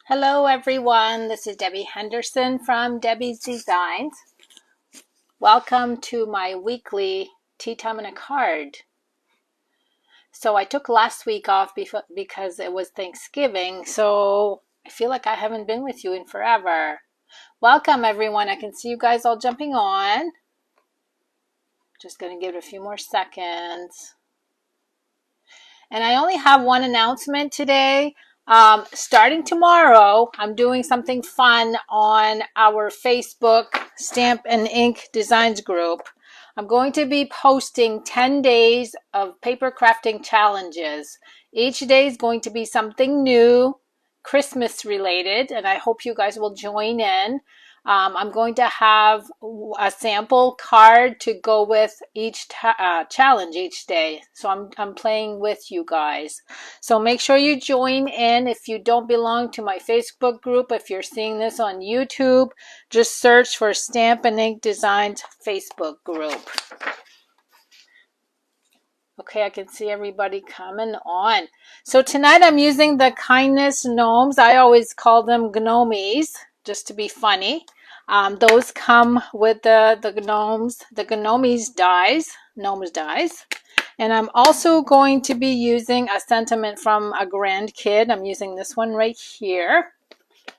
Hello everyone, this is Debbie Henderson from Debbie's Designs. Welcome to my weekly Tea Time and a Card. So I took last week off because it was Thanksgiving, so I feel like I haven't been with you in forever. Welcome everyone, I can see you guys all jumping on. Just going to give it a few more seconds. And I only have one announcement today. Starting tomorrow, I'm doing something fun on our Facebook Stamp and Ink Designs group. I'm going to be posting 10 days of paper crafting challenges. Each day is going to be something new, Christmas related, and I hope you guys will join in. I'm going to have a sample card to go with each challenge each day. So I'm playing with you guys. So make sure you join in. If you don't belong to my Facebook group, if you're seeing this on YouTube, just search for Stamp and Ink Designs Facebook group. Okay, I can see everybody coming on. So tonight I'm using the Kindest Gnomes. I always call them Gnomes, just to be funny. Those come with the Gnomes dies. And I'm also going to be using a sentiment from a grandkid. I'm using this one right here.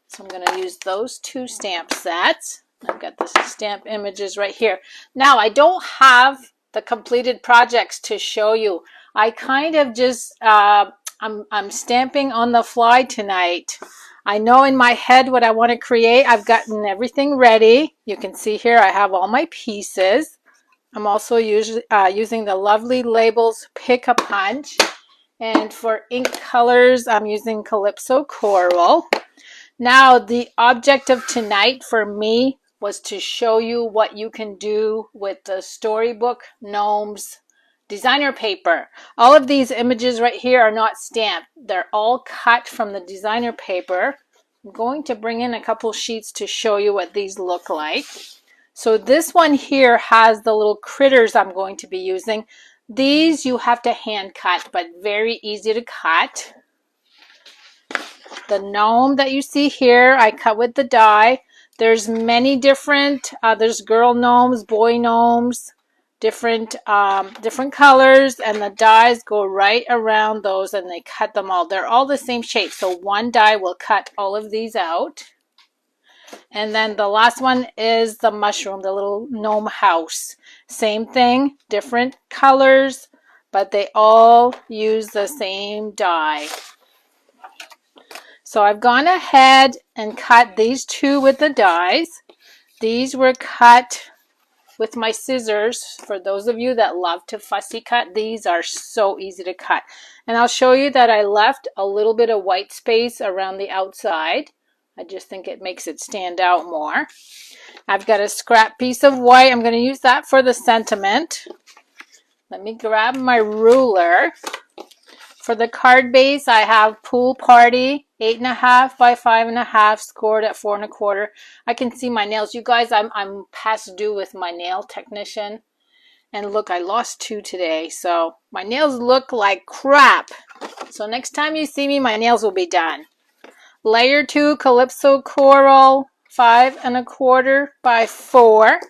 So I'm going to use those two stamp sets. I've got the stamp images right here. Now, I don't have the completed projects to show you. I kind of just, I'm stamping on the fly tonight. I know in my head what I want to create. I've gotten everything ready. You can see here I have all my pieces. I'm also using the Lovely Labels Pick a Punch. And for ink colors, I'm using Calypso Coral. Now, the object of tonight for me was to show you what you can do with the Storybook Gnomes designer paper. All of these images right here are not stamped. They're all cut from the designer paper. I'm going to bring in a couple sheets to show you what these look like. So this one here has the little critters I'm going to be using. These you have to hand cut, but very easy to cut. The gnome that you see here, I cut with the die. There's many different, there's girl gnomes, boy gnomes, different colors, and the dies go right around those and they cut them all. They're all the same shape, so one die will cut all of these out. And then the last one is the mushroom, the little gnome house. Same thing, different colors, but they all use the same die. So I've gone ahead and cut these two with the dies. These were cut with my scissors. For those of you that love to fussy cut, these are so easy to cut. And I'll show you that I left a little bit of white space around the outside. I just think it makes it stand out more. I've got a scrap piece of white. I'm going to use that for the sentiment. Let me grab my ruler. For the card base, I have Pool Party, 8.5 by 5.5, scored at 4 1/4. I can see my nails. You guys, I'm past due with my nail technician. And look, I lost 2 today, so my nails look like crap. So next time you see me, my nails will be done. Layer 2, Calypso Coral, 5 1/4 by 4.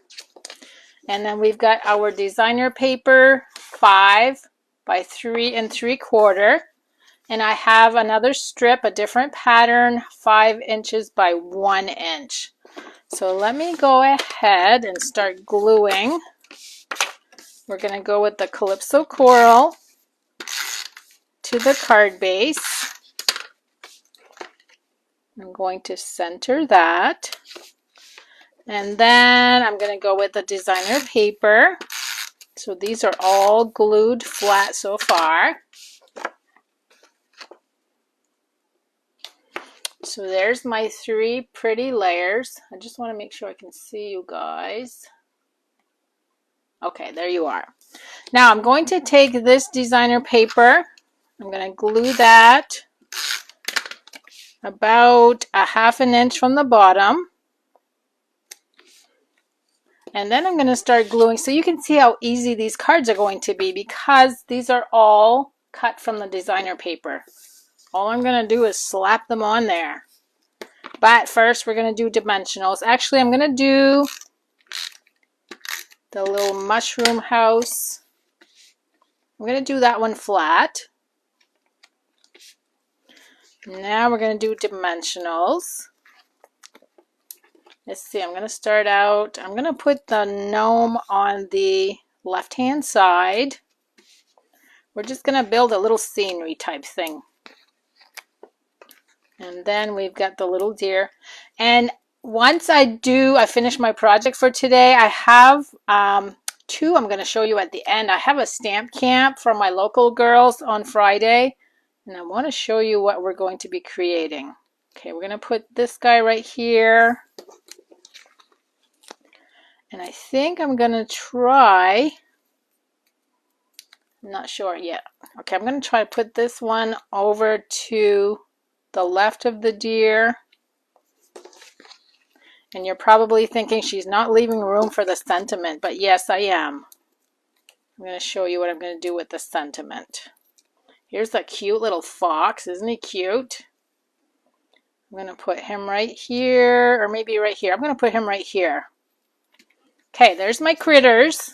And then we've got our designer paper, 5 by 3 3/4. And I have another strip, a different pattern, 5 inches by 1 inch. So let me go ahead and start gluing. We're going to go with the Calypso Coral to the card base. I'm going to center that. And then I'm going to go with the designer paper. So these are all glued flat so far. So there's my 3 pretty layers. I just want to make sure I can see you guys. Okay, there you are. Now I'm going to take this designer paper. I'm going to glue that about a 1/2 inch from the bottom. And then I'm going to start gluing. So you can see how easy these cards are going to be because these are all cut from the designer paper. All I'm going to do is slap them on there. But first we're going to do dimensionals. Actually, I'm going to do the little mushroom house. I'm going to do that one flat. Now we're going to do dimensionals. Let's see, I'm going to start out, I'm going to put the gnome on the left-hand side. We're just going to build a little scenery type thing. And then we've got the little deer. And once I finish my project for today, I have two I'm going to show you at the end. I have a stamp camp for my local girls on Friday. And I want to show you what we're going to be creating. Okay, we're going to put this guy right here. And I think I'm going to try, I'm not sure yet. Okay, I'm going to try to put this one over to the left of the deer. And you're probably thinking she's not leaving room for the sentiment, but yes, I am. I'm going to show you what I'm going to do with the sentiment. Here's a cute little fox. Isn't he cute? I'm going to put him right here, or maybe right here. I'm going to put him right here. Okay, there's my critters.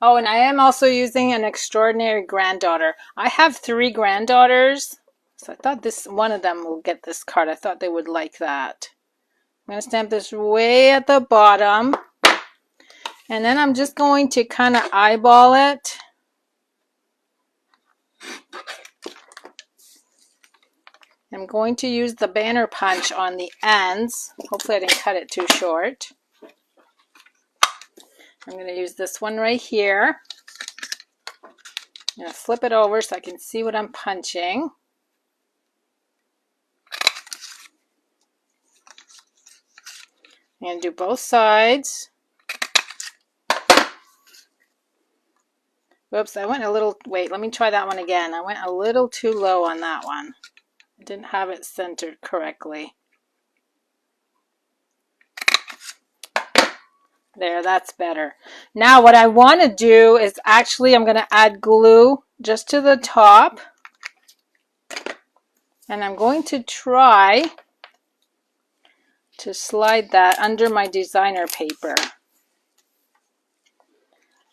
Oh, and I am also using an extraordinary granddaughter. I have 3 granddaughters, so I thought one of them will get this card. I thought they would like that. I'm going to stamp this way at the bottom. And then I'm just going to kind of eyeball it. I'm going to use the banner punch on the ends. Hopefully I didn't cut it too short. I'm going to use this one right here. I'm going to flip it over so I can see what I'm punching. I'm going to do both sides. Whoops, I went a little, wait, let me try that one again. I went a little too low on that one. I didn't have it centered correctly. There, that's better. Now what I want to do is actually I'm going to add glue just to the top. And I'm going to try to slide that under my designer paper.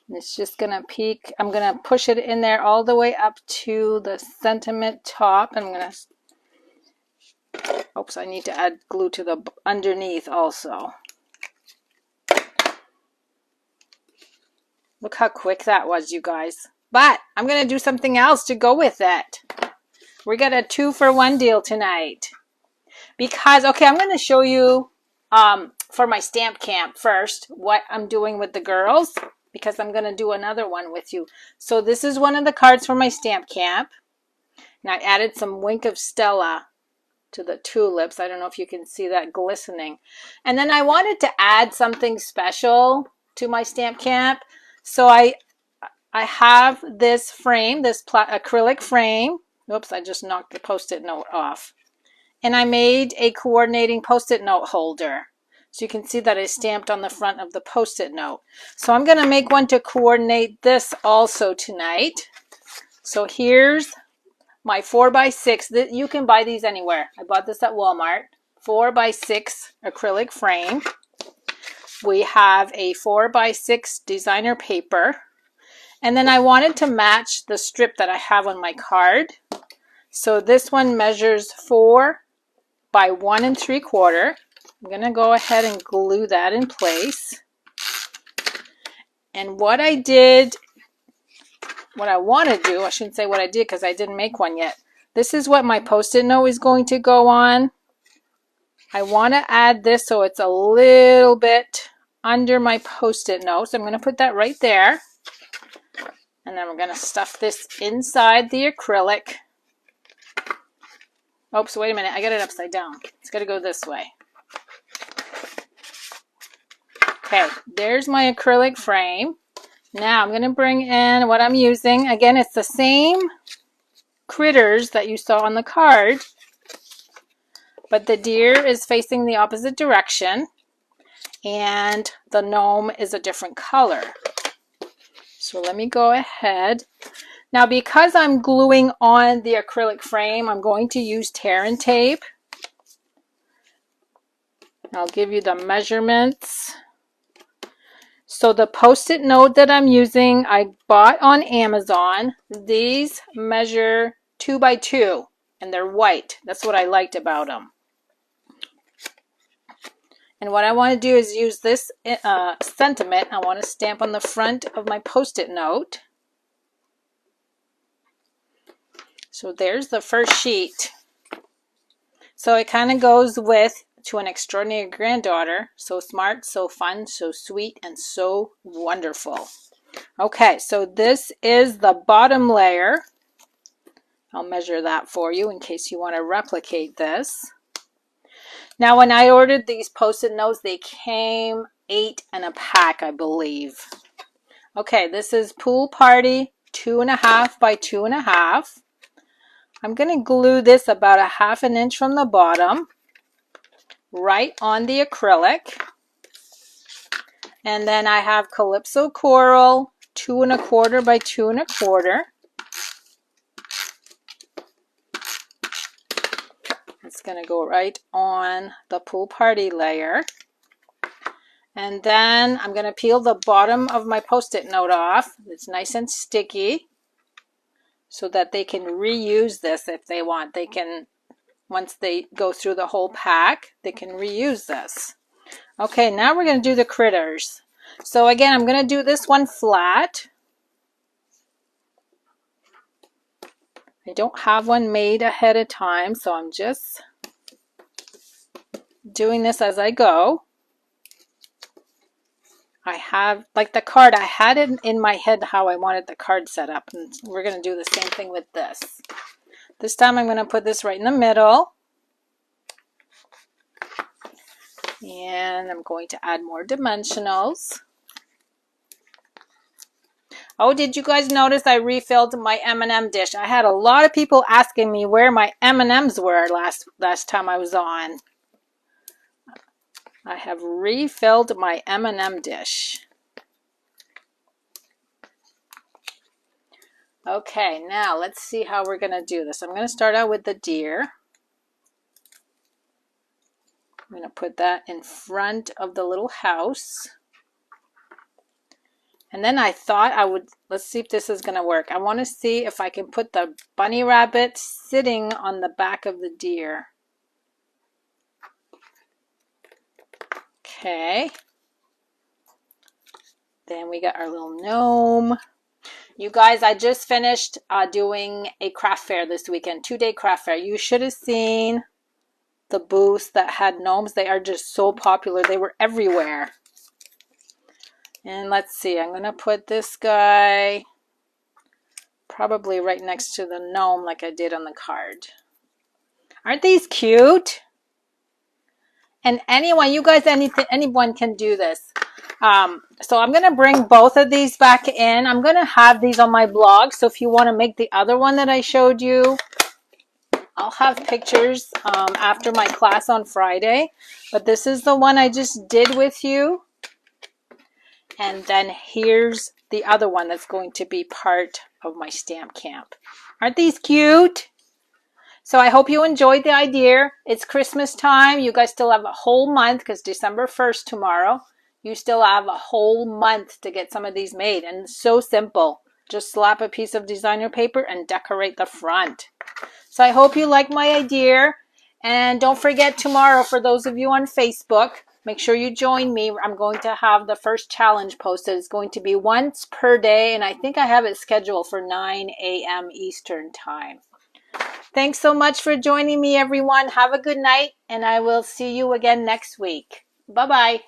And it's just going to peek. I'm going to push it in there all the way up to the sentiment top. I'm going to, oops, I need to add glue to the underneath also. Look how quick that was, you guys. But I'm going to do something else to go with it. We got a 2-for-1 deal tonight. Because, okay, I'm going to show you for my stamp camp first what I'm doing with the girls. Because I'm going to do another one with you. So this is one of the cards for my stamp camp. And I added some Wink of Stella to the tulips. I don't know if you can see that glistening. And then I wanted to add something special to my stamp camp. So I have this frame, this acrylic frame. Oops, I just knocked the Post-it note off. And I made a coordinating Post-it note holder. So you can see that it's stamped on the front of the Post-it note. So I'm going to make one to coordinate this also tonight. So here's my 4x6. You can buy these anywhere. I bought this at Walmart. 4x6 acrylic frame. We have a 4x6 designer paper. And then I wanted to match the strip that I have on my card. So this one measures 4 by 1 3/4. I'm going to go ahead and glue that in place. And what I did, what I want to do, I shouldn't say what I did because I didn't make one yet. This is what my Post-it note is going to go on. I want to add this so it's a little bit under my Post-it note. So I'm going to put that right there. And then we're going to stuff this inside the acrylic. Oops, wait a minute. I got it upside down. It's got to go this way. Okay, there's my acrylic frame. Now I'm going to bring in what I'm using. Again, it's the same critters that you saw on the card, but the deer is facing the opposite direction and the gnome is a different color. So let me go ahead. Now, because I'm gluing on the acrylic frame, I'm going to use tear and tape. I'll give you the measurements. So the Post-it note that I'm using, I bought on Amazon. These measure 2 by 2 and they're white. That's what I liked about them. And what I want to do is use this sentiment. I want to stamp on the front of my Post-it note. So there's the first sheet. So it kind of goes with "To an Extraordinary Granddaughter." So smart, so fun, so sweet, and so wonderful. Okay, so this is the bottom layer. I'll measure that for you in case you want to replicate this. Now, when I ordered these Post-it notes, they came 8 in a pack, I believe. Okay, this is Pool Party 2.5 by 2.5. I'm going to glue this about 1/2 inch from the bottom, right on the acrylic. And then I have Calypso Coral 2.25 by 2.25. It's going to go right on the Pool Party layer. And then I'm going to peel the bottom of my Post-it note off. It's nice and sticky so that they can reuse this if they want. They can, once they go through the whole pack, they can reuse this. Okay, now we're going to do the critters. So again, I'm going to do this one flat. I don't have one made ahead of time, so I'm just doing this as I go. I have, like the card, I had it in my head how I wanted the card set up, and we're going to do the same thing with this. This time I'm going to put this right in the middle, and I'm going to add more dimensionals. Oh, did you guys notice I refilled my M&M dish? I had a lot of people asking me where my M&Ms were last time I was on. I have refilled my M&M dish. Okay, now let's see how we're going to do this. I'm going to start out with the deer. I'm going to put that in front of the little house. And then I thought I would, let's see if this is going to work. I want to see if I can put the bunny rabbit sitting on the back of the deer. Okay. Then we got our little gnome. You guys, I just finished doing a craft fair this weekend, 2-day craft fair. You should have seen the booths that had gnomes. They are just so popular. They were everywhere. And let's see, I'm going to put this guy probably right next to the gnome like I did on the card. Aren't these cute? And anyone, you guys, anyone can do this. So I'm going to bring both of these back in. I'm going to have these on my blog. So if you want to make the other one that I showed you, I'll have pictures after my class on Friday. But this is the one I just did with you. And then here's the other one that's going to be part of my stamp camp. Aren't these cute? So I hope you enjoyed the idea. It's Christmas time. You guys still have a whole month because December 1st tomorrow. You still have a whole month to get some of these made. And it's so simple. Just slap a piece of designer paper and decorate the front. So I hope you like my idea. And don't forget tomorrow, for those of you on Facebook, make sure you join me. I'm going to have the first challenge posted. It's going to be once per day, and I think I have it scheduled for 9 a.m. Eastern time. Thanks so much for joining me, everyone. Have a good night, and I will see you again next week. Bye-bye.